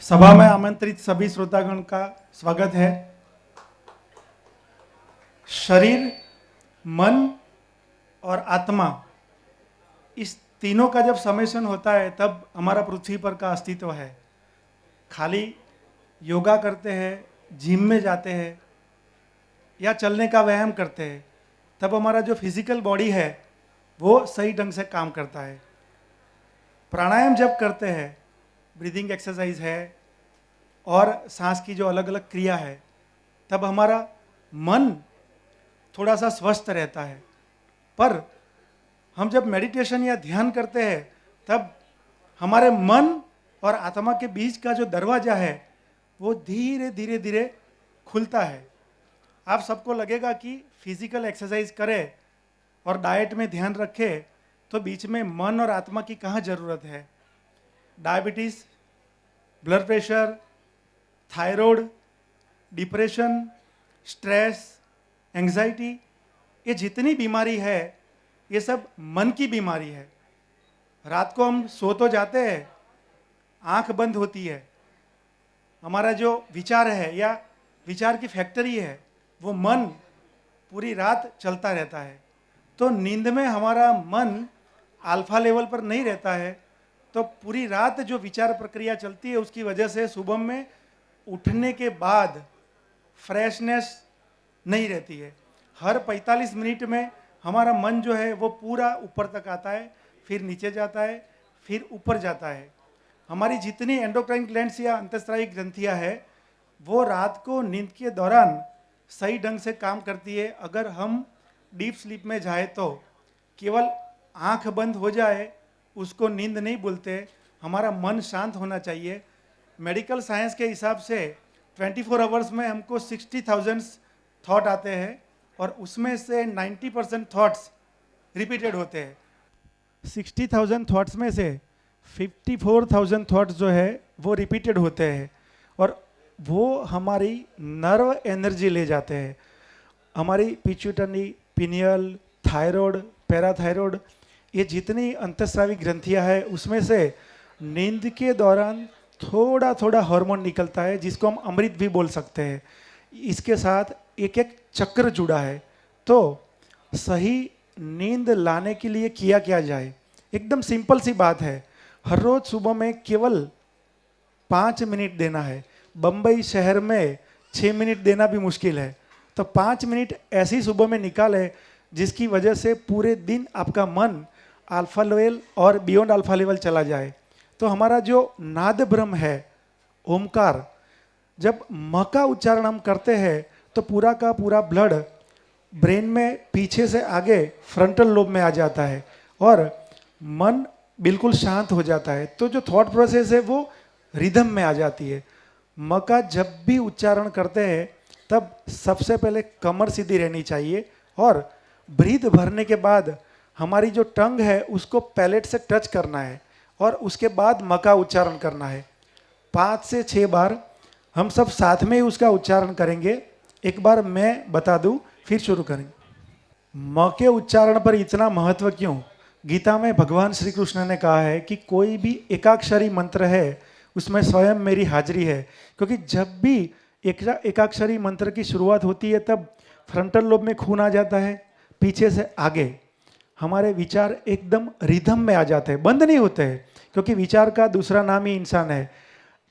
सभा में आमंत्रित सभी श्रोतागण का स्वागत है। शरीर, मन और आत्मा, इस तीनों का जब समेशन होता है तब हमारा पृथ्वी पर का अस्तित्व है। खाली योगा करते हैं, जिम में जाते हैं या चलने का व्यायाम करते हैं तब हमारा जो फिजिकल बॉडी है वो सही ढंग से काम करता है। प्राणायाम जब करते हैं, ब्रीदिंग एक्सरसाइज है और सांस की जो अलग अलग क्रिया है, तब हमारा मन थोड़ा सा स्वस्थ रहता है। पर हम जब मेडिटेशन या ध्यान करते हैं तब हमारे मन और आत्मा के बीच का जो दरवाजा है वो धीरे धीरे धीरे खुलता है। आप सबको लगेगा कि फिजिकल एक्सरसाइज करें और डाइट में ध्यान रखें तो बीच में मन और आत्मा की कहाँ ज़रूरत है। Diabetes, blood pressure, thyroid, depression, stress, anxiety, ये जितनी बीमारी है ये सब मन की बीमारी है। रात को हम सो तो जाते हैं, आंख बंद होती है, हमारा जो विचार है या विचार की फैक्ट्री है वो मन पूरी रात चलता रहता है। तो नींद में हमारा मन अल्फा लेवल पर नहीं रहता है तो पूरी रात जो विचार प्रक्रिया चलती है उसकी वजह से सुबह में उठने के बाद फ्रेशनेस नहीं रहती है। हर 45 मिनट में हमारा मन जो है वो पूरा ऊपर तक आता है, फिर नीचे जाता है, फिर ऊपर जाता है। हमारी जितनी एंडोक्राइन ग्लैंड्स या अंतःस्रावी ग्रंथियां है वो रात को नींद के दौरान सही ढंग से काम करती है। अगर हम डीप स्लीप में जाए तो केवल आंख बंद हो जाए उसको नींद नहीं बोलते, हमारा मन शांत होना चाहिए। मेडिकल साइंस के हिसाब से 24 आवर्स में हमको 60,000 थॉट आते हैं और उसमें से 90% थॉट्स रिपीटेड होते हैं। 60,000 थॉट्स में से 54,000 थॉट्स जो है वो रिपीटेड होते हैं और वो हमारी नर्व एनर्जी ले जाते हैं। हमारी पिट्यूटरी, पिनियल, थायराइड, पैराथायराइड, ये जितनी अंतःस्रावी ग्रंथियां हैं उसमें से नींद के दौरान थोड़ा थोड़ा हार्मोन निकलता है जिसको हम अमृत भी बोल सकते हैं। इसके साथ एक एक चक्र जुड़ा है। तो सही नींद लाने के लिए किया क्या जाए? एकदम सिंपल सी बात है। हर रोज सुबह में केवल 5 मिनट देना है। बम्बई शहर में 6 मिनट देना भी मुश्किल है, तो 5 मिनट ऐसी सुबह में निकाले जिसकी वजह से पूरे दिन आपका मन अल्फा लेवल और बियॉन्ड अल्फा लेवल चला जाए। तो हमारा जो नाद ब्रह्म है, ओमकार, जब म का उच्चारण हम करते हैं तो पूरा का पूरा ब्लड ब्रेन में पीछे से आगे फ्रंटल लोब में आ जाता है और मन बिल्कुल शांत हो जाता है। तो जो थॉट प्रोसेस है वो रिदम में आ जाती है। म का जब भी उच्चारण करते हैं तब सबसे पहले कमर सीधी रहनी चाहिए और ब्रीथ भरने के बाद हमारी जो टंग है उसको पैलेट से टच करना है और उसके बाद म का उच्चारण करना है। 5 से 6 बार हम सब साथ में ही उसका उच्चारण करेंगे। एक बार मैं बता दूं फिर शुरू करेंगे। म के उच्चारण पर इतना महत्व क्यों? गीता में भगवान श्री कृष्ण ने कहा है कि कोई भी एकाक्षरी मंत्र है उसमें स्वयं मेरी हाजिरी है। क्योंकि जब भी एकाक्षरी मंत्र की शुरुआत होती है तब फ्रंटल लोब में खून आ जाता है, पीछे से आगे हमारे विचार एकदम रिदम में आ जाते हैं, बंद नहीं होते हैं। क्योंकि विचार का दूसरा नाम ही इंसान है।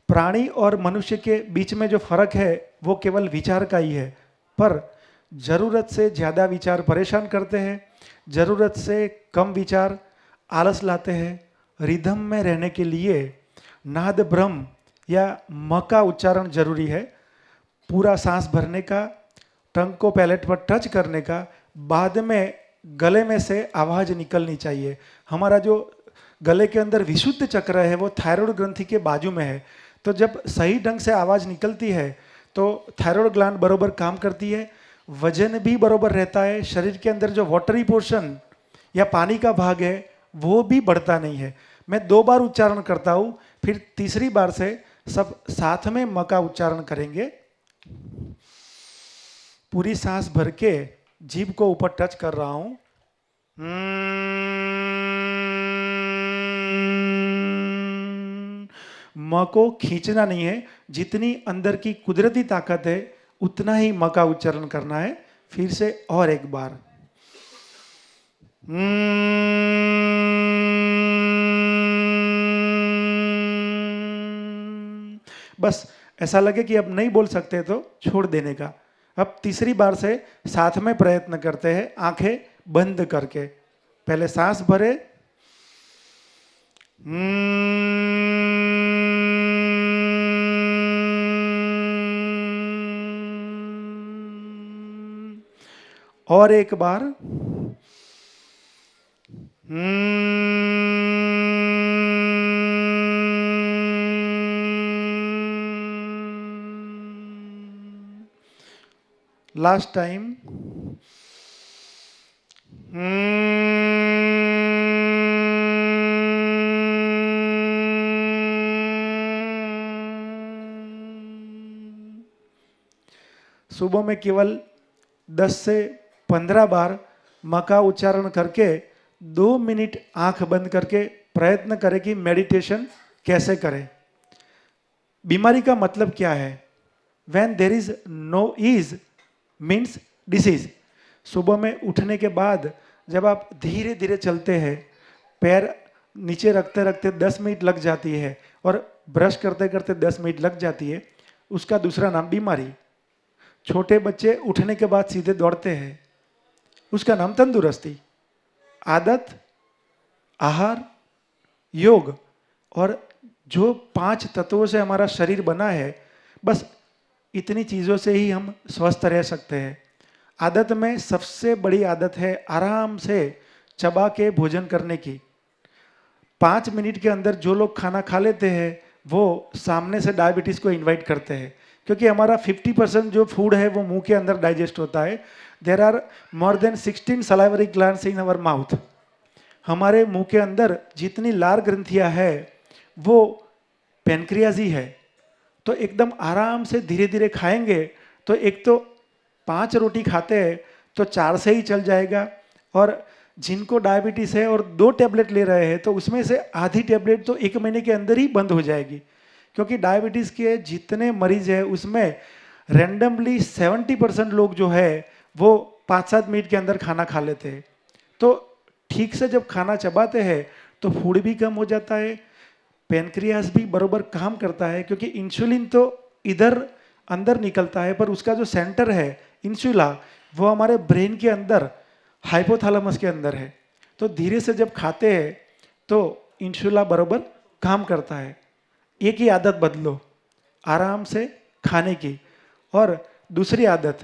प्राणी और मनुष्य के बीच में जो फर्क है वो केवल विचार का ही है। पर जरूरत से ज़्यादा विचार परेशान करते हैं, जरूरत से कम विचार आलस लाते हैं। रिदम में रहने के लिए नाद ब्रह्म या म का उच्चारण जरूरी है। पूरा सांस भरने का, टंग को पैलेट पर टच करने का, बाद में गले में से आवाज निकलनी चाहिए। हमारा जो गले के अंदर विशुद्ध चक्र है वो थायराइड ग्रंथि के बाजू में है। तो जब सही ढंग से आवाज निकलती है तो थायराइड ग्लैंड बरोबर काम करती है, वजन भी बरोबर रहता है, शरीर के अंदर जो वाटरी पोर्शन या पानी का भाग है वो भी बढ़ता नहीं है। मैं 2 बार उच्चारण करता हूँ, फिर तीसरी बार से सब साथ में म का उच्चारण करेंगे। पूरी सांस भर के जीभ को ऊपर टच कर रहा हूं। म को खींचना नहीं है, जितनी अंदर की कुदरती ताकत है उतना ही म का उच्चारण करना है। फिर से और एक बार। बस ऐसा लगे कि अब नहीं बोल सकते तो छोड़ देने का। अब तीसरी बार से साथ में प्रयत्न करते हैं, आंखें बंद करके। पहले सांस भरे, और एक बार, लास्ट टाइम। सुबह में केवल 10 से 15 बार म का उच्चारण करके 2 मिनट आंख बंद करके प्रयत्न करें कि मेडिटेशन कैसे करें। बीमारी का मतलब क्या है? When there is no ease means disease। सुबह में उठने के बाद जब आप धीरे धीरे चलते हैं, पैर नीचे रखते रखते 10 मिनट लग जाती है और ब्रश करते करते 10 मिनट लग जाती है, उसका दूसरा नाम बीमारी। छोटे बच्चे उठने के बाद सीधे दौड़ते हैं, उसका नाम तंदुरुस्ती। आदत, आहार, योग और जो 5 तत्वों से हमारा शरीर बना है, बस इतनी चीज़ों से ही हम स्वस्थ रह सकते हैं। आदत में सबसे बड़ी आदत है आराम से चबा के भोजन करने की। 5 मिनट के अंदर जो लोग खाना खा लेते हैं वो सामने से डायबिटीज़ को इनवाइट करते हैं, क्योंकि हमारा 50% जो फूड है वो मुंह के अंदर डाइजेस्ट होता है। There are more than 16 salivary glands in our mouth. हमारे मुंह के अंदर जितनी लार ग्रंथियां है वो पेनक्रियाज ही है। तो एकदम आराम से धीरे धीरे खाएंगे तो एक तो 5 रोटी खाते हैं तो 4 से ही चल जाएगा, और जिनको डायबिटीज है और 2 टैबलेट ले रहे हैं तो उसमें से आधी टैबलेट तो 1 महीने के अंदर ही बंद हो जाएगी। क्योंकि डायबिटीज के जितने मरीज हैं उसमें रैंडमली 70% लोग जो है वो 5-7 मिनट के अंदर खाना खा लेते हैं। तो ठीक से जब खाना चबाते हैं तो फूड भी कम हो जाता है, पेनक्रियास भी बरोबर काम करता है, क्योंकि इंसुलिन तो इधर अंदर निकलता है पर उसका जो सेंटर है इंसुला वो हमारे ब्रेन के अंदर हाइपोथैलेमस के अंदर है। तो धीरे से जब खाते हैं तो इंसुला बरोबर काम करता है। एक ही आदत बदलो, आराम से खाने की। और दूसरी आदत,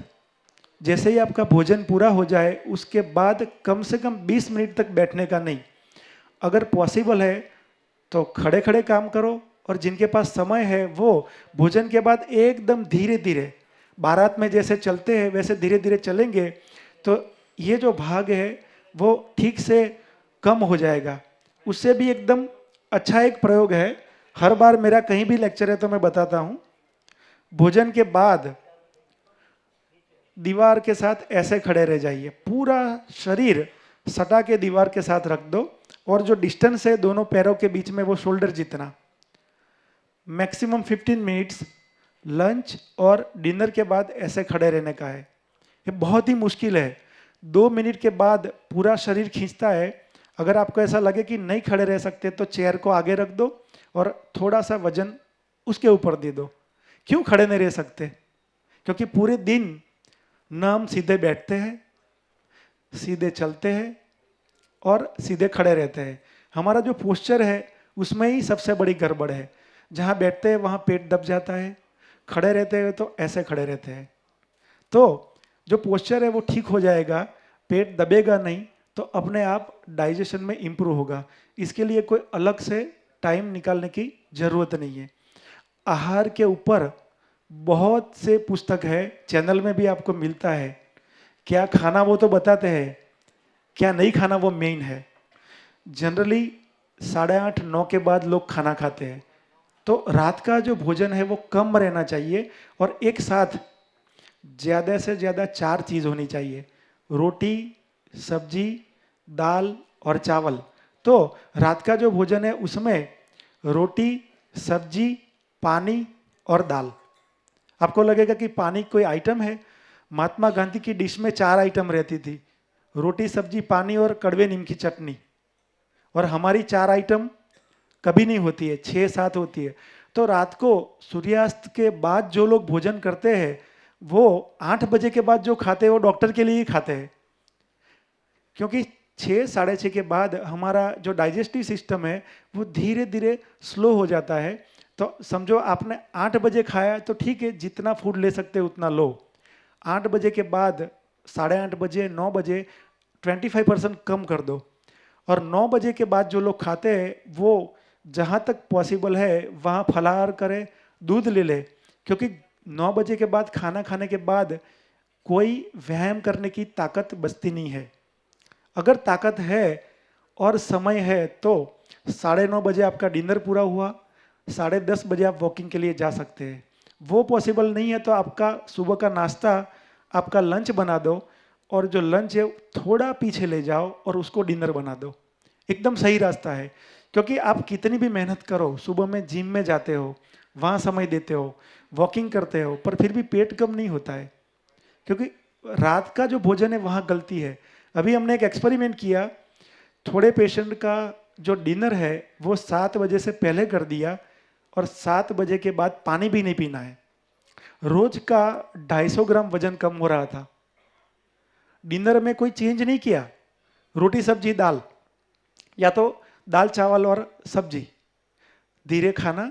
जैसे ही आपका भोजन पूरा हो जाए उसके बाद कम से कम 20 मिनट तक बैठने का नहीं। अगर पॉसिबल है तो खड़े खड़े काम करो, और जिनके पास समय है वो भोजन के बाद एकदम धीरे धीरे, बारात में जैसे चलते हैं वैसे धीरे धीरे चलेंगे तो ये जो भाग है वो ठीक से कम हो जाएगा। उससे भी एकदम अच्छा एक प्रयोग है, हर बार मेरा कहीं भी लेक्चर है तो मैं बताता हूँ। भोजन के बाद दीवार के साथ ऐसे खड़े रह जाइए, पूरा शरीर सटा के दीवार के साथ रख दो, और जो डिस्टेंस है दोनों पैरों के बीच में वो शोल्डर जितना। मैक्सिमम 15 मिनट्स लंच और डिनर के बाद ऐसे खड़े रहने का है। ये बहुत ही मुश्किल है, 2 मिनट के बाद पूरा शरीर खींचता है। अगर आपको ऐसा लगे कि नहीं खड़े रह सकते तो चेयर को आगे रख दो और थोड़ा सा वजन उसके ऊपर दे दो। क्यों खड़े नहीं रह सकते? क्योंकि पूरे दिन न हम सीधे बैठते हैं, सीधे चलते हैं और सीधे खड़े रहते हैं। हमारा जो पोस्चर है उसमें ही सबसे बड़ी गड़बड़ है। जहाँ बैठते हैं वहाँ पेट दब जाता है, खड़े रहते हैं तो ऐसे खड़े रहते हैं। तो जो पोस्चर है वो ठीक हो जाएगा, पेट दबेगा नहीं, तो अपने आप डाइजेशन में इम्प्रूव होगा। इसके लिए कोई अलग से टाइम निकालने की जरूरत नहीं है। आहार के ऊपर बहुत से पुस्तक है, चैनल में भी आपको मिलता है। क्या खाना वो तो बताते हैं, क्या नहीं खाना वो मेन है। जनरली 8:30-9 के बाद लोग खाना खाते हैं, तो रात का जो भोजन है वो कम रहना चाहिए, और एक साथ ज़्यादा से ज़्यादा 4 चीज़ होनी चाहिए, रोटी, सब्जी, दाल और चावल। तो रात का जो भोजन है उसमें रोटी सब्जी, पानी और दाल। आपको लगेगा कि पानी कोई आइटम है। महात्मा गांधी की डिश में 4 आइटम रहती थी, रोटी, सब्जी, पानी और कड़वे नीम की चटनी। और हमारी 4 आइटम कभी नहीं होती है, 6-7 होती है। तो रात को सूर्यास्त के बाद जो लोग भोजन करते हैं, वो 8 बजे के बाद जो खाते हैं वो डॉक्टर के लिए ही खाते हैं, क्योंकि 6-6:30 के बाद हमारा जो डाइजेस्टिव सिस्टम है वो धीरे धीरे स्लो हो जाता है। तो समझो आपने 8 बजे खाया तो ठीक है, जितना फूड ले सकते हो उतना लो। 8 बजे के बाद 8:30 बजे, 9 बजे 25% कम कर दो। और 9 बजे के बाद जो लोग खाते हैं वो जहाँ तक पॉसिबल है वहाँ फलाहार करें, दूध ले ले, क्योंकि 9 बजे के बाद खाना खाने के बाद कोई व्यायाम करने की ताकत बचती नहीं है। अगर ताकत है और समय है तो 9:30 बजे आपका डिनर पूरा हुआ, 10:30 बजे आप वॉकिंग के लिए जा सकते हैं। वो पॉसिबल नहीं है तो आपका सुबह का नाश्ता, आपका लंच बना दो, और जो लंच है थोड़ा पीछे ले जाओ और उसको डिनर बना दो। एकदम सही रास्ता है। क्योंकि आप कितनी भी मेहनत करो, सुबह में जिम में जाते हो, वहाँ समय देते हो, वॉकिंग करते हो, पर फिर भी पेट कम नहीं होता है, क्योंकि रात का जो भोजन है वहाँ गलती है। अभी हमने एक एक्सपेरिमेंट किया, थोड़े पेशेंट का जो डिनर है वो 7 बजे से पहले कर दिया, और 7 बजे के बाद पानी भी नहीं पीना है। रोज का 250 ग्राम वजन कम हो रहा था। डिनर में कोई चेंज नहीं किया, रोटी सब्जी दाल, या तो दाल चावल और सब्जी, धीरे खाना,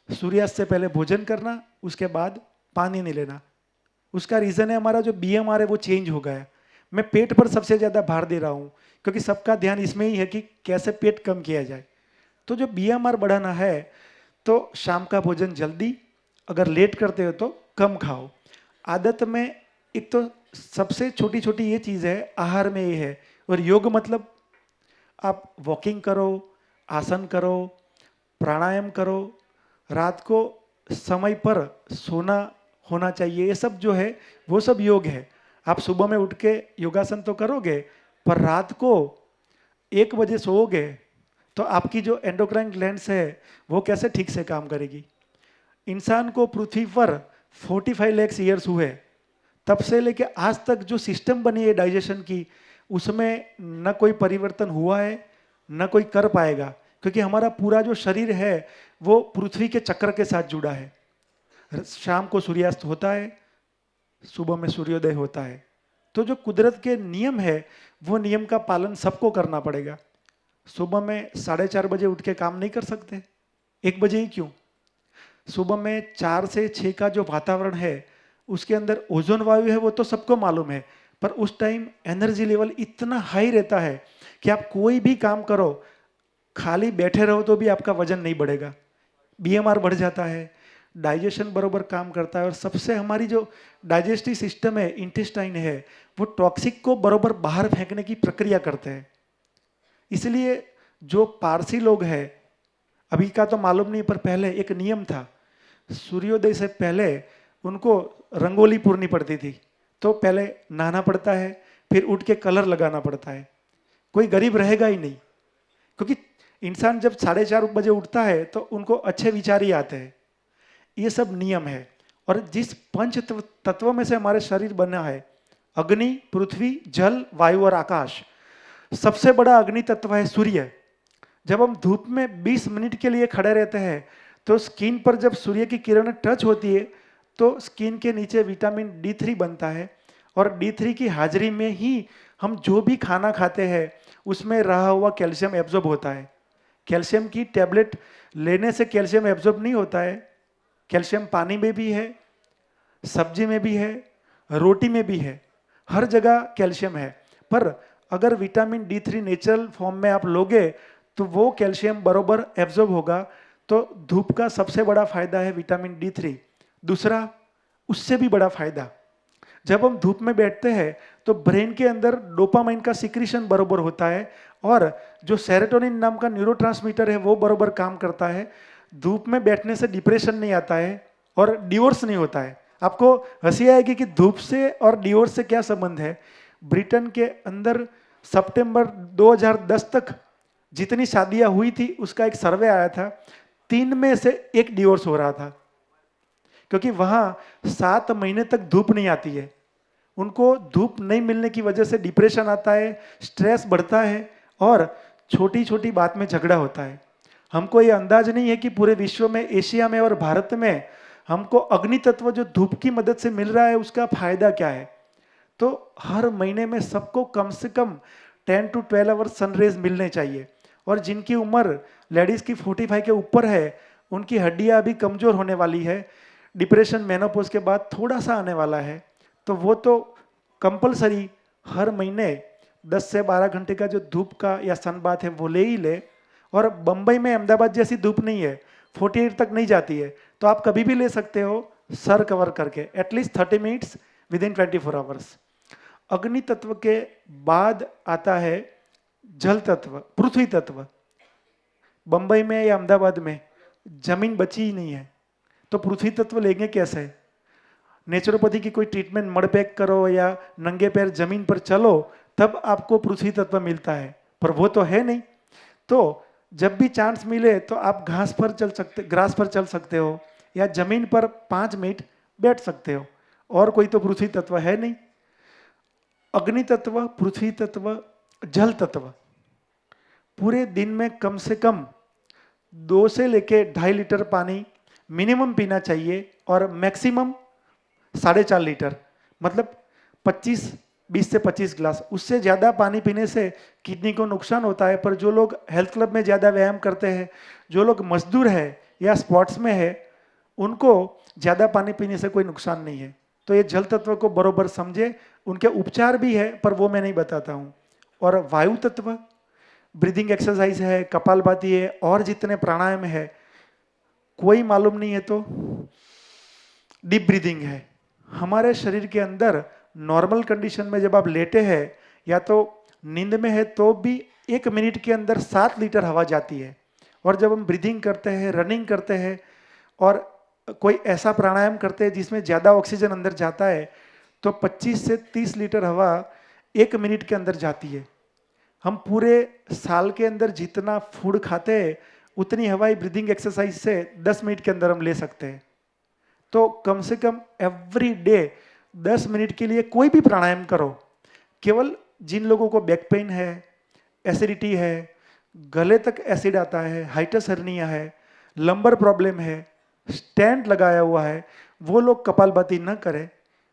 सूर्यास्त से पहले भोजन करना, उसके बाद पानी नहीं लेना। उसका रीज़न है हमारा जो BMR है वो चेंज हो गया है। मैं पेट पर सबसे ज़्यादा भार दे रहा हूँ, क्योंकि सबका ध्यान इसमें ही है कि कैसे पेट कम किया जाए। तो जो BMR बढ़ाना है तो शाम का भोजन जल्दी, अगर लेट करते हो तो कम खाओ। आदत में एक तो सबसे छोटी छोटी ये चीज़ है, आहार में ये है। और योग मतलब आप वॉकिंग करो, आसन करो, प्राणायाम करो, रात को समय पर सोना होना चाहिए, ये सब जो है वो सब योग है। आप सुबह में उठ के योगासन तो करोगे, पर रात को 1 बजे सोओगे तो आपकी जो एंडोक्राइन ग्लैंड्स है वो कैसे ठीक से काम करेगी। इंसान को पृथ्वी पर 45 लाख ईयर्स हुए, तब से लेके आज तक जो सिस्टम बनी है डाइजेशन की, उसमें न कोई परिवर्तन हुआ है न कोई कर पाएगा, क्योंकि हमारा पूरा जो शरीर है वो पृथ्वी के चक्र के साथ जुड़ा है। शाम को सूर्यास्त होता है, सुबह में सूर्योदय होता है। तो जो कुदरत के नियम है वो नियम का पालन सबको करना पड़ेगा। सुबह में 4:30 बजे उठ के काम नहीं कर सकते, 1 बजे ही क्यों। सुबह में 4 से 6 का जो वातावरण है उसके अंदर ओजोन वायु है, वो तो सबको मालूम है, पर उस टाइम एनर्जी लेवल इतना हाई रहता है कि आप कोई भी काम करो, खाली बैठे रहो तो भी आपका वजन नहीं बढ़ेगा, BMR बढ़ जाता है, डाइजेशन बरोबर काम करता है। और सबसे हमारी जो डाइजेस्टिव सिस्टम है, इंटेस्टाइन है, वो टॉक्सिक को बरोबर बाहर फेंकने की प्रक्रिया करते हैं। इसलिए जो पारसी लोग हैं, अभी का तो मालूम नहीं, पर पहले एक नियम था, सूर्योदय से पहले उनको रंगोली पूरनी पड़ती थी। तो पहले नहाना पड़ता है, फिर उठ के कलर लगाना पड़ता है। कोई गरीब रहेगा ही नहीं, क्योंकि इंसान जब 4:30 बजे उठता है तो उनको अच्छे विचार ही आते हैं। ये सब नियम है। और जिस पंच तत्व में से हमारे शरीर बना है, अग्नि, पृथ्वी, जल, वायु और आकाश, सबसे बड़ा अग्नि तत्व है सूर्य। जब हम धूप में 20 मिनट के लिए खड़े रहते हैं तो स्किन पर जब सूर्य की किरणें टच होती है तो स्किन के नीचे विटामिन D3 बनता है, और D3 की हाजिरी में ही हम जो भी खाना खाते हैं उसमें रहा हुआ कैल्शियम एब्जॉर्ब होता है। कैल्शियम की टैबलेट लेने से कैल्शियम एब्जॉर्ब नहीं होता है। कैल्शियम पानी में भी है, सब्जी में भी है, रोटी में भी है, हर जगह कैल्शियम है। पर अगर विटामिन D3 नेचुरल फॉर्म में आप लोगे तो वो कैल्शियम बरोबर एब्जॉर्ब होगा। तो धूप का सबसे बड़ा फायदा है विटामिन D3। दूसरा, उससे भी बड़ा फायदा, जब हम धूप में बैठते हैं तो ब्रेन के अंदर डोपामाइन का सिक्रीशन बरोबर होता है, और जो सेरोटोनिन नाम का न्यूरोट्रांसमीटर है वो बरोबर काम करता है। धूप में बैठने से डिप्रेशन नहीं आता है और डिवोर्स नहीं होता है। आपको हंसी आएगी कि धूप से और डिवोर्स से क्या संबंध है। ब्रिटेन के अंदर सितंबर 2010 तक जितनी शादियां हुई थी उसका एक सर्वे आया था, 3 में से 1 डिवोर्स हो रहा था, क्योंकि वहां 7 महीने तक धूप नहीं आती है। उनको धूप नहीं मिलने की वजह से डिप्रेशन आता है, स्ट्रेस बढ़ता है और छोटी छोटी बात में झगड़ा होता है। हमको ये अंदाज नहीं है कि पूरे विश्व में, एशिया में और भारत में हमको अग्नि तत्व जो धूप की मदद से मिल रहा है उसका फायदा क्या है। तो हर महीने में सबको कम से कम 10 to 12 आवर्स सनरेज मिलने चाहिए। और जिनकी उम्र लेडीज की 45 के ऊपर है, उनकी हड्डियां अभी कमजोर होने वाली है, डिप्रेशन मेनोपॉज के बाद थोड़ा सा आने वाला है, तो वो तो कंपलसरी हर महीने 10 से 12 घंटे का जो धूप का या सन बाथ है वो ले ही ले। और बंबई में अहमदाबाद जैसी धूप नहीं है, 48 तक नहीं जाती है, तो आप कभी भी ले सकते हो सर कवर करके, at least 30 minutes with in 24 hours. अग्नि तत्व के बाद आता है जल तत्व, पृथ्वी तत्व। बंबई में या अहमदाबाद में जमीन बची ही नहीं है, तो पृथ्वी तत्व लेंगे कैसे। नेचुरोपैथी की कोई ट्रीटमेंट, मड पैक करो या नंगे पैर जमीन पर चलो, तब आपको पृथ्वी तत्व मिलता है, पर वो तो है नहीं। तो जब भी चांस मिले तो आप ग्रास पर चल सकते हो या जमीन पर 5 मिनट बैठ सकते हो, और कोई तो पृथ्वी तत्व है नहीं। अग्नि तत्व, पृथ्वी तत्व, जल तत्व पूरे दिन में कम से कम 2 से लेके 2.5 लीटर पानी मिनिमम पीना चाहिए, और मैक्सिमम 4.5 लीटर, मतलब 20 से 25 ग्लास। उससे ज़्यादा पानी पीने से किडनी को नुकसान होता है। पर जो लोग हेल्थ क्लब में ज़्यादा व्यायाम करते हैं, जो लोग मजदूर है या स्पोर्ट्स में है, उनको ज़्यादा पानी पीने से कोई नुकसान नहीं है। तो ये जल तत्व को बरोबर समझे। उनके उपचार भी है, पर वो मैं नहीं बताता हूँ। और वायु तत्व, ब्रीदिंग एक्सरसाइज है, कपालभाति है, और जितने प्राणायाम है, कोई मालूम नहीं है तो डीप ब्रीदिंग है। हमारे शरीर के अंदर नॉर्मल कंडीशन में जब आप लेटे हैं या तो नींद में है, तो भी 1 मिनट के अंदर 7 लीटर हवा जाती है। और जब हम ब्रीदिंग करते हैं, रनिंग करते हैं और कोई ऐसा प्राणायाम करते हैं जिसमें ज़्यादा ऑक्सीजन अंदर जाता है, तो 25 से 30 लीटर हवा 1 मिनट के अंदर जाती है। हम पूरे साल के अंदर जितना फूड खाते हैं, उतनी हवाई ब्रीदिंग एक्सरसाइज से 10 मिनट के अंदर हम ले सकते हैं। तो कम से कम एवरी डे 10 मिनट के लिए कोई भी प्राणायाम करो। केवल जिन लोगों को बैक पेन है, एसिडिटी है, गले तक एसिड आता है, हाइटस हर्निया है, लंबर प्रॉब्लम है, स्टेंट लगाया हुआ है, वो लोग कपालभाति न करें।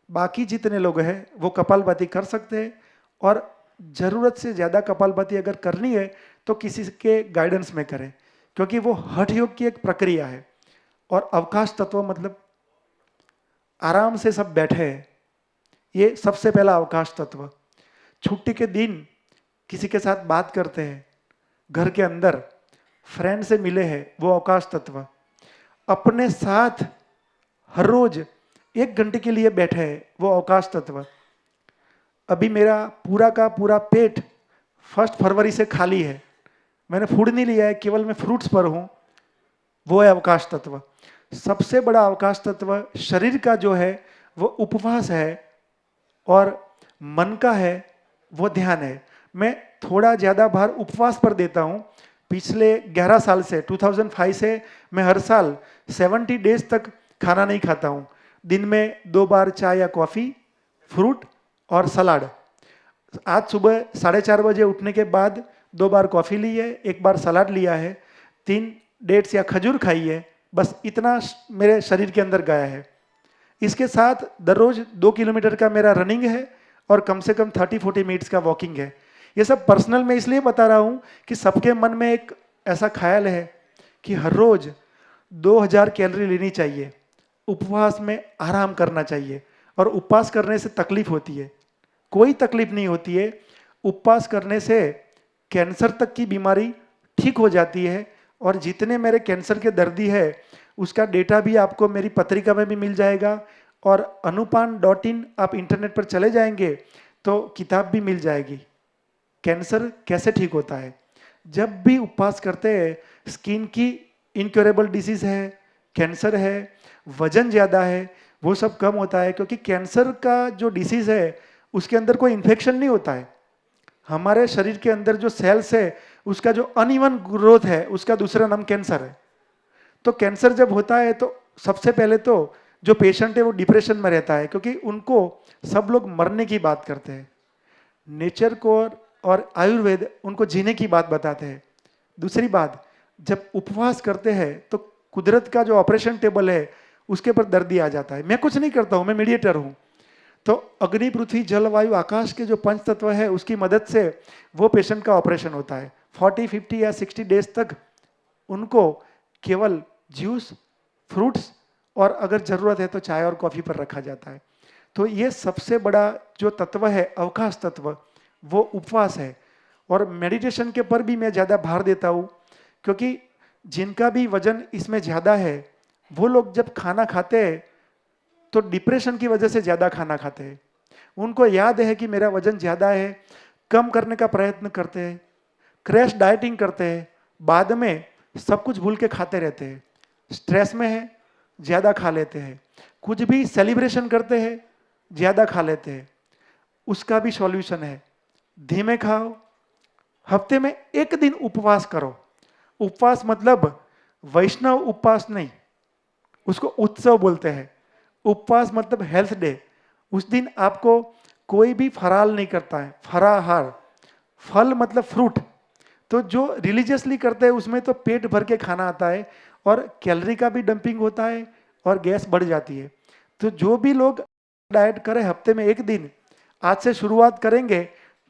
बाकी जितने लोग हैं वो कपालभाति कर सकते हैं। और ज़रूरत से ज़्यादा कपालभाति अगर करनी है तो किसी के गाइडेंस में करें, क्योंकि वो हठ योग की एक प्रक्रिया है। और अवकाश तत्व मतलब आराम से सब बैठे हैं, ये सबसे पहला अवकाश तत्व। छुट्टी के दिन किसी के साथ बात करते हैं, घर के अंदर फ्रेंड से मिले हैं, वो अवकाश तत्व। अपने साथ हर रोज 1 घंटे के लिए बैठे हैं, वो अवकाश तत्व। अभी मेरा पूरा का पूरा पेट 1 फरवरी से खाली है, मैंने फूड नहीं लिया है, केवल मैं फ्रूट्स पर हूँ, वो है अवकाश तत्व। सबसे बड़ा अवकाश तत्व शरीर का जो है वो उपवास है, और मन का है वो ध्यान है। मैं थोड़ा ज़्यादा भार उपवास पर देता हूँ। पिछले 11 साल से, 2005 से मैं हर साल 70 डेज तक खाना नहीं खाता हूँ। दिन में 2 बार चाय या कॉफ़ी, फ्रूट और सलाद। आज सुबह 4:30 बजे उठने के बाद 2 बार कॉफ़ी ली है, 1 बार सलाद लिया है, 3 डेट्स या खजूर खाई है, बस इतना मेरे शरीर के अंदर गया है। इसके साथ दररोज 2 किलोमीटर का मेरा रनिंग है और कम से कम 30-40 मिनट्स का वॉकिंग है। ये सब पर्सनल मैं इसलिए बता रहा हूँ कि सबके मन में एक ऐसा ख्याल है कि हर रोज 2000 कैलोरी लेनी चाहिए, उपवास में आराम करना चाहिए। और उपवास करने से तकलीफ होती है? कोई तकलीफ नहीं होती है। उपवास करने से कैंसर तक की बीमारी ठीक हो जाती है। और जितने मेरे कैंसर के दर्दी है उसका डेटा भी आपको मेरी पत्रिका में भी मिल जाएगा, और अनुपान.in आप इंटरनेट पर चले जाएंगे तो किताब भी मिल जाएगी, कैंसर कैसे ठीक होता है। जब भी उपवास करते हैं, स्किन की इनक्योरेबल डिसीज है, कैंसर है, वजन ज़्यादा है, वो सब कम होता है। क्योंकि कैंसर का जो डिसीज है उसके अंदर कोई इन्फेक्शन नहीं होता है। हमारे शरीर के अंदर जो सेल्स है उसका जो अनइवन ग्रोथ है, उसका दूसरा नाम कैंसर है। तो कैंसर जब होता है तो सबसे पहले तो जो पेशेंट है वो डिप्रेशन में रहता है, क्योंकि उनको सब लोग मरने की बात करते हैं। नेचर को और आयुर्वेद उनको जीने की बात बताते हैं। दूसरी बात, जब उपवास करते हैं तो कुदरत का जो ऑपरेशन टेबल है उसके पर दर्दी आ जाता है। मैं कुछ नहीं करता हूं, मैं मीडिएटर हूं। तो अग्नि, पृथ्वी, जल, वायु, आकाश के जो पंच तत्व है उसकी मदद से वो पेशेंट का ऑपरेशन होता है। 40, 50 या 60 डेज तक उनको केवल जूस, फ्रूट्स और अगर जरूरत है तो चाय और कॉफी पर रखा जाता है। तो ये सबसे बड़ा जो तत्व है अवकाश तत्व, वो उपवास है। और मेडिटेशन के पर भी मैं ज़्यादा भार देता हूँ, क्योंकि जिनका भी वजन इसमें ज़्यादा है वो लोग जब खाना खाते हैं तो डिप्रेशन की वजह से ज़्यादा खाना खाते हैं। उनको याद है कि मेरा वजन ज़्यादा है, कम करने का प्रयत्न करते हैं, क्रैश डाइटिंग करते हैं, बाद में सब कुछ भूल के खाते रहते हैं। स्ट्रेस में है, ज़्यादा खा लेते हैं। कुछ भी सेलिब्रेशन करते हैं, ज़्यादा खा लेते हैं। उसका भी सॉल्यूशन है, धीमे खाओ, हफ्ते में एक दिन उपवास करो। उपवास मतलब वैष्णव उपवास नहीं, उसको उत्सव बोलते हैं। उपवास मतलब हेल्थ डे। उस दिन आपको कोई भी फराल नहीं करता है, फराहार। फल मतलब फ्रूट। तो जो रिलीजियसली करते हैं उसमें तो पेट भर के खाना आता है और कैलोरी का भी डंपिंग होता है और गैस बढ़ जाती है। तो जो भी लोग डाइट करें हफ्ते में एक दिन, आज से शुरुआत करेंगे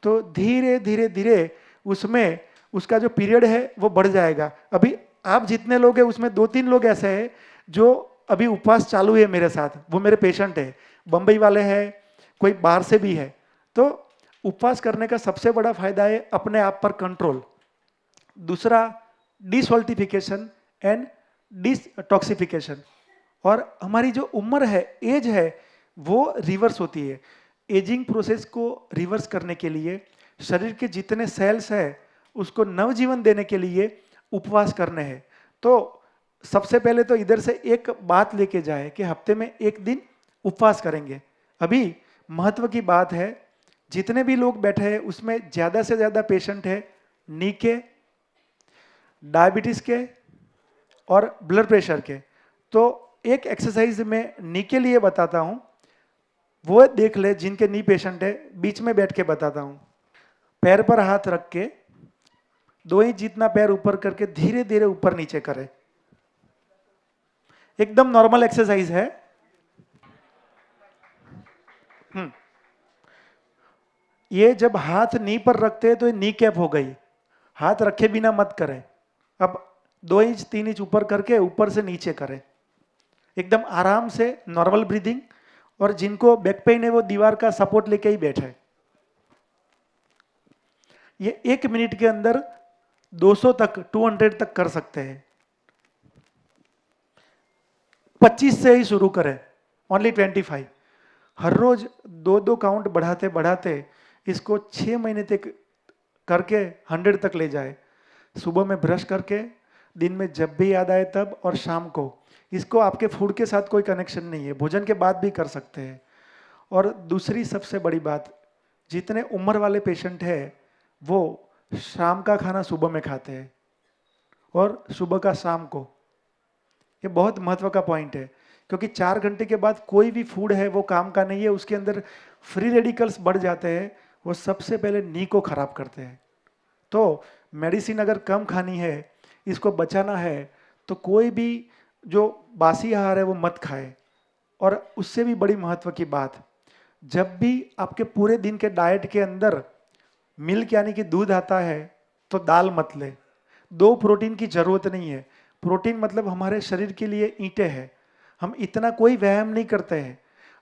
तो धीरे धीरे धीरे उसमें उसका जो पीरियड है वो बढ़ जाएगा। अभी आप जितने लोग हैं उसमें 2-3 लोग ऐसे हैं जो अभी उपवास चालू है मेरे साथ, वो मेरे पेशेंट है, बम्बई वाले हैं, कोई बाहर से भी है। तो उपवास करने का सबसे बड़ा फायदा है अपने आप पर कंट्रोल। दूसरा, डिसॉल्टिफिकेशन एंड डिसटॉक्सिफिकेशन। और हमारी जो उम्र है, एज है, वो रिवर्स होती है। एजिंग प्रोसेस को रिवर्स करने के लिए शरीर के जितने सेल्स है उसको नवजीवन देने के लिए उपवास करने हैं। तो सबसे पहले तो इधर से एक बात लेके जाए कि हफ्ते में एक दिन उपवास करेंगे। अभी महत्व की बात है, जितने भी लोग बैठे हैं उसमें ज़्यादा से ज़्यादा पेशेंट है नी के, डायबिटीज़ के और ब्लड प्रेशर के। तो एक एक्सरसाइज में नी के लिए बताता हूँ, वो देख ले जिनके नी पेशेंट है, बीच में बैठ के बताता हूँ। पैर पर हाथ रख के 2 इंच जितना पैर ऊपर करके धीरे धीरे ऊपर नीचे करें। एकदम नॉर्मल एक्सरसाइज है। ये जब हाथ नी पर रखते हैं तो ये नी कैप हो गई, हाथ रखे बिना मत करें। अब 2 इंच 3 इंच ऊपर करके ऊपर से नीचे करें, एकदम आराम से नॉर्मल ब्रीदिंग। और जिनको बैक पेन है वो दीवार का सपोर्ट लेके ही बैठे। ये 1 मिनट के अंदर 200 तक 200 तक कर सकते हैं। 25 से ही शुरू करें, ओनली 25। हर रोज 2-2 काउंट बढ़ाते बढ़ाते इसको 6 महीने तक करके 100 तक ले जाए। सुबह में ब्रश करके, दिन में जब भी याद आए तब, और शाम को। इसको आपके फूड के साथ कोई कनेक्शन नहीं है, भोजन के बाद भी कर सकते हैं। और दूसरी सबसे बड़ी बात, जितने उम्र वाले पेशेंट हैं वो शाम का खाना सुबह में खाते हैं और सुबह का शाम को। ये बहुत महत्व का पॉइंट है, क्योंकि 4 घंटे के बाद कोई भी फूड है वो काम का नहीं है, उसके अंदर फ्री रेडिकल्स बढ़ जाते हैं, वो सबसे पहले नी को खराब करते हैं। तो मेडिसिन अगर कम खानी है, इसको बचाना है, तो कोई भी जो बासी आहार है वो मत खाए। और उससे भी बड़ी महत्व की बात, जब भी आपके पूरे दिन के डाइट के अंदर मिल्क यानी कि दूध आता है तो दाल मत ले। 2 प्रोटीन की जरूरत नहीं है। प्रोटीन मतलब हमारे शरीर के लिए ईंटें हैं। हम इतना कोई व्यायाम नहीं करते हैं।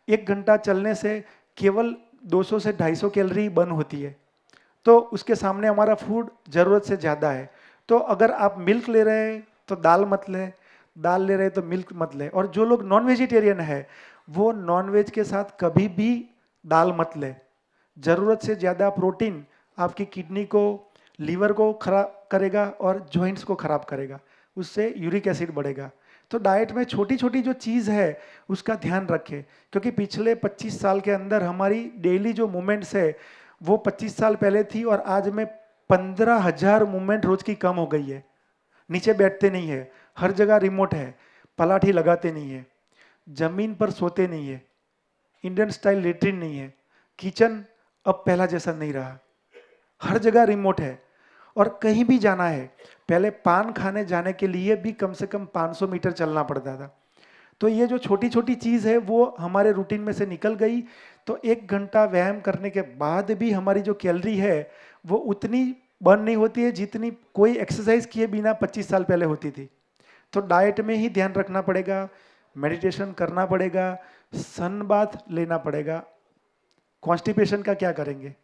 1 घंटा चलने से केवल 200 से 250 कैलोरी बर्न होती है। तो उसके सामने हमारा फूड जरूरत से ज़्यादा है। तो अगर आप मिल्क ले रहे हैं तो दाल मत लें, दाल ले रहे हैं तो मिल्क मत लें। और जो लोग नॉन वेजिटेरियन है वो नॉन वेज के साथ कभी भी दाल मत लें। ज़रूरत से ज़्यादा प्रोटीन आपकी किडनी को, लीवर को खराब करेगा और जॉइंट्स को खराब करेगा, उससे यूरिक एसिड बढ़ेगा। तो डाइट में छोटी छोटी जो चीज़ है उसका ध्यान रखें, क्योंकि पिछले 25 साल के अंदर हमारी डेली जो मूवमेंट्स है वो 25 साल पहले थी और आज में 15,000 मूवमेंट रोज की कम हो गई है। नीचे बैठते नहीं है, हर जगह रिमोट है, पलाठी लगाते नहीं है, जमीन पर सोते नहीं है, इंडियन स्टाइल लेट्रिन नहीं है, किचन अब पहला जैसा नहीं रहा, हर जगह रिमोट है। और कहीं भी जाना है, पहले पान खाने जाने के लिए भी कम से कम 500 मीटर चलना पड़ता था। तो ये जो छोटी छोटी चीज़ है वो हमारे रूटीन में से निकल गई। तो 1 घंटा व्यायाम करने के बाद भी हमारी जो कैलोरी है वो उतनी बर्न नहीं होती है जितनी कोई एक्सरसाइज किए बिना 25 साल पहले होती थी। तो डाइट में ही ध्यान रखना पड़ेगा, मेडिटेशन करना पड़ेगा, सन बाथ लेना पड़ेगा। कॉन्स्टिपेशन का क्या करेंगे?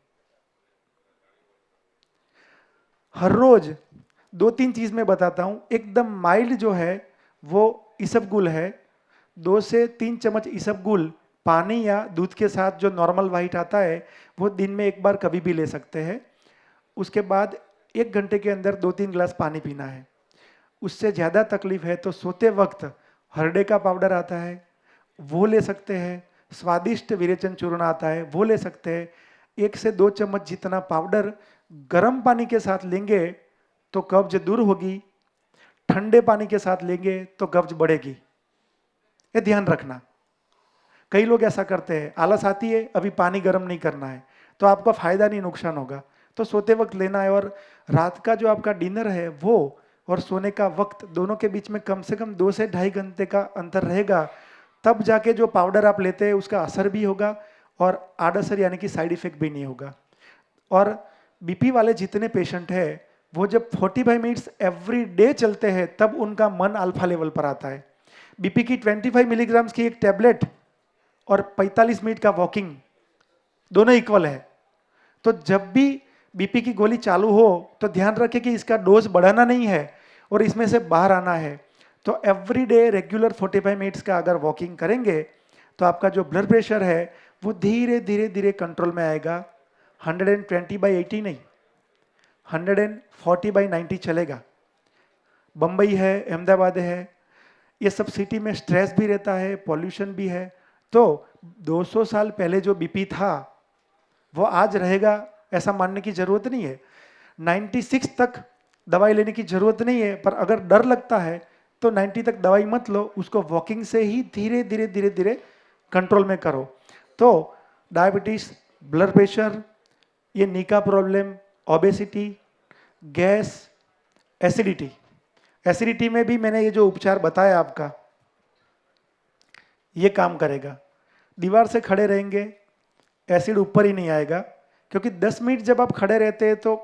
हर रोज 2-3 चीज मैं बताता हूं। एकदम माइल्ड जो है वो इसबगुल है। 2 से 3 चम्मच इसबगुल पानी या दूध के साथ, जो नॉर्मल वाइट आता है, वो दिन में एक बार कभी भी ले सकते हैं। उसके बाद 1 घंटे के अंदर 2-3 गिलास पानी पीना है। उससे ज़्यादा तकलीफ है तो सोते वक्त हरडे का पाउडर आता है, वो ले सकते हैं। स्वादिष्ट विरेचन चूर्ण आता है, वो ले सकते हैं। 1 से 2 चम्मच जितना पाउडर गर्म पानी के साथ लेंगे तो कब्ज दूर होगी, ठंडे पानी के साथ लेंगे तो कब्ज बढ़ेगी। ये ध्यान रखना। कई लोग ऐसा करते हैं, आलस आती है अभी पानी गर्म नहीं करना है, तो आपका फायदा नहीं नुकसान होगा। तो सोते वक्त लेना है। और रात का जो आपका डिनर है वो और सोने का वक्त दोनों के बीच में कम से कम 2 से 2.5 घंटे का अंतर रहेगा, तब जाके जो पाउडर आप लेते हैं उसका असर भी होगा और आड़ असर यानी कि साइड इफेक्ट भी नहीं होगा। और बीपी वाले जितने पेशेंट हैं वो जब 45 मिनट्स एवरी डे चलते हैं तब उनका मन अल्फा लेवल पर आता है। बीपी की 25 मिलीग्राम्स की एक टैबलेट और 45 मिनट का वॉकिंग दोनों इक्वल है। तो जब भी बीपी की गोली चालू हो तो ध्यान रखें कि इसका डोज बढ़ाना नहीं है और इसमें से बाहर आना है। तो एवरी डे रेगुलर 45 मिनट्स का अगर वॉकिंग करेंगे तो आपका जो ब्लड प्रेशर है वो धीरे धीरे धीरे कंट्रोल में आएगा। 120/80 नहीं, 140/90 चलेगा। बम्बई है, अहमदाबाद है, ये सब सिटी में स्ट्रेस भी रहता है, पॉल्यूशन भी है। तो 200 साल पहले जो बीपी था वो आज रहेगा ऐसा मानने की जरूरत नहीं है। 96 तक दवाई लेने की जरूरत नहीं है, पर अगर डर लगता है तो 90 तक दवाई मत लो, उसको वॉकिंग से ही धीरे धीरे धीरे धीरे कंट्रोल में करो। तो डायबिटीज, ब्लड प्रेशर, ये नी का problem, obesity, gas, acidity. Acidity में भी मैंने ये जो उपचार बताया आपका, ये काम करेगा। दीवार से खड़े रहेंगे, एसिड ऊपर ही नहीं आएगा, क्योंकि 10 मिनट जब आप खड़े रहते हैं तो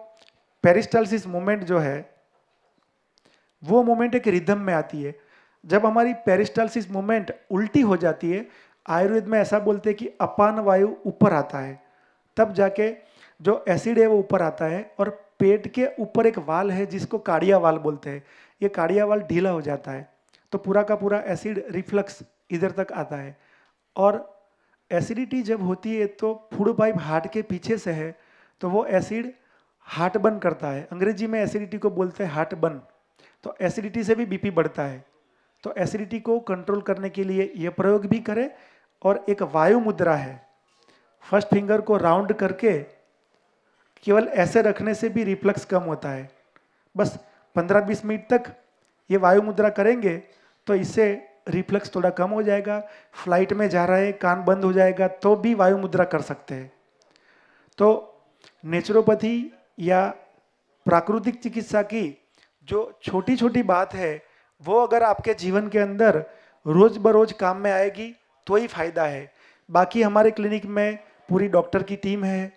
पेरिस्टालसिस मूवमेंट जो है वो मूवमेंट एक रिदम में आती है। जब हमारी पेरिस्टालसिस मूवमेंट उल्टी हो जाती है, आयुर्वेद में ऐसा बोलते हैं कि अपान वायु ऊपर आता है, तब जाके जो एसिड है वो ऊपर आता है। और पेट के ऊपर एक वाल है जिसको कार्डिया वाल बोलते हैं, ये कार्डिया वाल ढीला हो जाता है तो पूरा का पूरा एसिड रिफ्लक्स इधर तक आता है। और एसिडिटी जब होती है तो फूड पाइप हार्ट के पीछे से है, तो वो एसिड हार्ट बर्न करता है। अंग्रेजी में एसिडिटी को बोलते हैं हार्ट बर्न। तो एसिडिटी से भी बीपी बढ़ता है। तो एसिडिटी को कंट्रोल करने के लिए ये प्रयोग भी करें। और एक वायु मुद्रा है, फर्स्ट फिंगर को राउंड करके केवल ऐसे रखने से भी रिफ्लक्स कम होता है। बस 15-20 मिनट तक ये वायु मुद्रा करेंगे तो इससे रिफ्लक्स थोड़ा कम हो जाएगा। फ्लाइट में जा रहे हैं, कान बंद हो जाएगा तो भी वायु मुद्रा कर सकते हैं। तो नेचुरोपैथी या प्राकृतिक चिकित्सा की जो छोटी छोटी बात है वो अगर आपके जीवन के अंदर रोज बरोज काम में आएगी तो ही फायदा है। बाकी हमारे क्लिनिक में पूरी डॉक्टर की टीम है,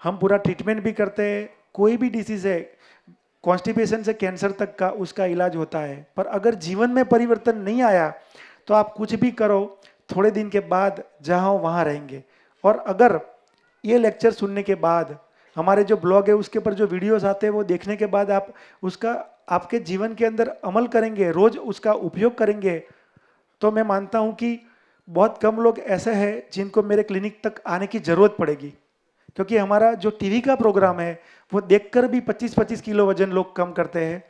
हम पूरा ट्रीटमेंट भी करते हैं। कोई भी डिसीज है, कॉन्स्टिपेशन से कैंसर तक का, उसका इलाज होता है। पर अगर जीवन में परिवर्तन नहीं आया तो आप कुछ भी करो, थोड़े दिन के बाद जहाँ हो वहाँ रहेंगे। और अगर ये लेक्चर सुनने के बाद, हमारे जो ब्लॉग है उसके ऊपर जो वीडियोस आते हैं वो देखने के बाद आप उसका आपके जीवन के अंदर अमल करेंगे, रोज उसका उपयोग करेंगे, तो मैं मानता हूँ कि बहुत कम लोग ऐसे हैं जिनको मेरे क्लिनिक तक आने की जरूरत पड़ेगी। क्योंकि हमारा जो टीवी का प्रोग्राम है वो देखकर भी 25-25 किलो वजन लोग कम करते हैं,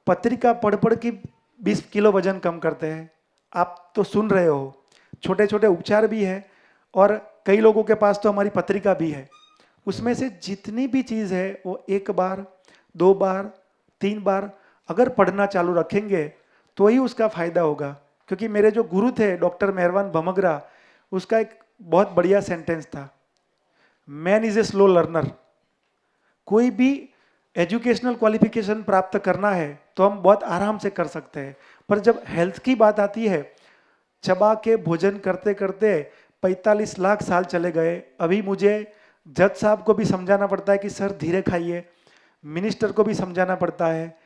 पत्रिका पढ़ पढ़ के 20 किलो वजन कम करते हैं। आप तो सुन रहे हो, छोटे छोटे उपचार भी है और कई लोगों के पास तो हमारी पत्रिका भी है। उसमें से जितनी भी चीज़ है वो 1 बार, 2 बार, 3 बार अगर पढ़ना चालू रखेंगे तो ही उसका फायदा होगा। क्योंकि मेरे जो गुरु थे डॉक्टर मेहरबान भमगरा, उसका एक बहुत बढ़िया सेंटेंस था, man is a slow learner. कोई भी एजुकेशनल क्वालिफिकेशन प्राप्त करना है तो हम बहुत आराम से कर सकते हैं, पर जब हेल्थ की बात आती है, चबा के भोजन करते करते 45 लाख साल चले गए। अभी मुझे जज साहब को भी समझाना पड़ता है कि सर धीरे खाइए, मिनिस्टर को भी समझाना पड़ता है,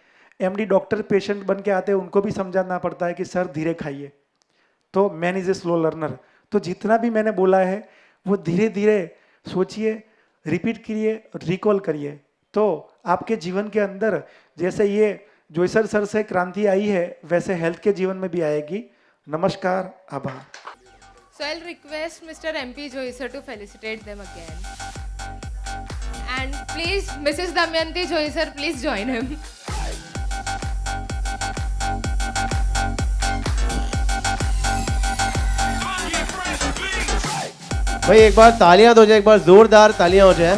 एमडी डॉक्टर पेशेंट बन के आते हैं उनको भी समझाना पड़ता है कि सर धीरे खाइए। तो man is a slow learner. तो जितना भी मैंने बोला है वो धीरे धीरे सोचिए, रिपीट करिए, रिकॉल करिए, तो आपके जीवन के अंदर जैसे ये जोईसर सर से क्रांति आई है वैसे हेल्थ के जीवन में भी आएगी। नमस्कार, आभार। So I'll request Mr. MP Joycer to felicitate them again. And please, Mrs. Damayanti Joycer, please join him. भाई एक बार तालियां हो जाए, एक बार जोरदार तालियां हो जाए।